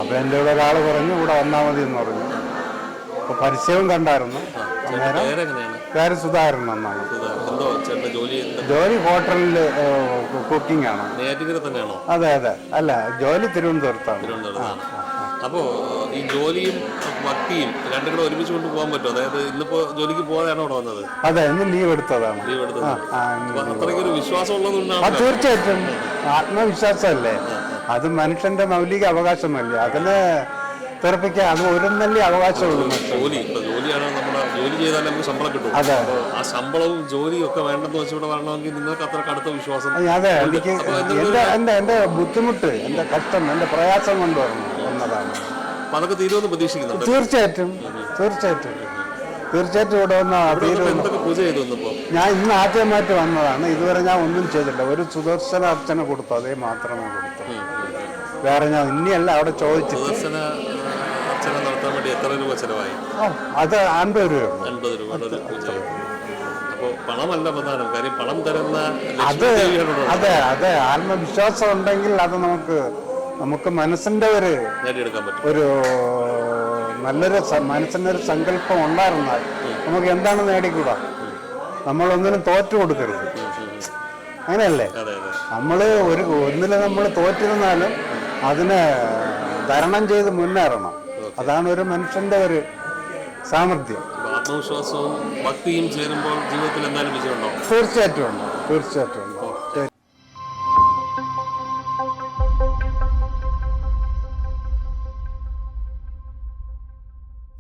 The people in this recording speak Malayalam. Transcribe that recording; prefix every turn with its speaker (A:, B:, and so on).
A: അപ്പോൾ എൻ്റെ കൂടെ ഒരാൾ പറഞ്ഞു ഇവിടെ വന്നാൽ മതി എന്ന് പറഞ്ഞു. അപ്പോൾ പരസ്യവും കണ്ടായിരുന്നു. പേര് സുധാകരൻ എന്നാണ്. ജോലി ഹോട്ടലിൽ കുക്കിംഗ് ആണ്. അതെ അതെ. അല്ല, ജോലി തിരുവനന്തപുരത്താണ്.
B: അപ്പോൾ ഈ ജോലിയും ഭക്തിയും രണ്ടും കൂടെ ഒരുമിച്ച് കൊണ്ട് പോകാൻ പറ്റുമോ? അതായത് ഇന്നിപ്പോ ജോലിക്ക് പോകാതെയാണോ ഇവിടെ വന്നത്?
A: അതെ, ഇന്ന് ലീവ് എടുത്തതാണ്.
B: അത്രയ്ക്കൊരു വിശ്വാസം ഉള്ളതുകൊണ്ടാണ്.
A: തീർച്ചയായിട്ടും ആത്മവിശ്വാസമല്ലേ, അത് മനുഷ്യന്റെ മൗലിക അവകാശമല്ലേ, അതിന് തെറപ്പിക്കാൻ അത് ഒരു നല്ല അവകാശമുള്ളൂ.
B: ജോലിയാണ് നമ്മുടെ ജോലി ചെയ്താൽ നമുക്ക് ശമ്പളം കിട്ടും.
A: അതെ,
B: ആ ശമ്പളവും ജോലിയും ഒക്കെ വേണ്ടെന്ന് വെച്ചിവിടെ വരണമെങ്കിൽ നിങ്ങൾക്ക് അത്ര കടുത്ത വിശ്വാസം.
A: അതെ, എനിക്ക് എന്റെ ബുദ്ധിമുട്ട്, എന്റെ കഷ്ടം, എന്റെ പ്രയാസം കൊണ്ട് വന്നതാണ്.
B: അതൊക്കെ തീരുമെന്ന് പ്രതീക്ഷിക്കുന്നുണ്ട്.
A: തീർച്ചയായിട്ടും ഇവിടെ ഞാൻ ഇന്ന് ആദ്യമായിട്ട് വന്നതാണ്. ഇതുവരെ ഞാൻ ഒന്നും ചെയ്തില്ല. ഒരു സുദർശന അർച്ചന കൊടുത്തു, അതേ മാത്രമേ കൊടുത്തു. വേറെ ഞാൻ ഇനിയല്ല അവിടെ ചോദിച്ചിട്ട്.
B: നടത്താൻ വേണ്ടി എത്ര രൂപ ചെലവായി?
A: അത് 50 രൂപ.
B: 50 രൂപ. അപ്പോൾ പണമല്ല പ്രധാനം, കാര്യം പണം തരുന്ന
A: അതെ ആത്മവിശ്വാസം ഉണ്ടെങ്കിൽ അത് നമുക്ക് മനസ്സിന്റെ
B: നേടിയെടുക്കാൻ പറ്റും.
A: ഒരു നല്ലൊരു മനസ്സിനൊരു സങ്കല്പം ഉണ്ടായിരുന്നാൽ നമുക്ക് എന്താണ് നേടിക്കൂടാ. നമ്മളൊന്നിനും തോറ്റു കൊടുക്കരുത്, അങ്ങനെയല്ലേ? ഒന്നിൽ നമ്മൾ തോറ്റിരുന്നാലും അതിനെ തരണം ചെയ്ത് മുന്നേറണം. അതാണ് ഒരു മനുഷ്യന്റെ ഒരു സാമർഥ്യം.
B: ആത്മവിശ്വാസവും ഭക്തിയും ചേരുമ്പോൾ ജീവിതത്തിൽ എന്തായാലും വിജയം ഉണ്ടാവും.
A: തീർച്ചയായിട്ടും ഉണ്ട്.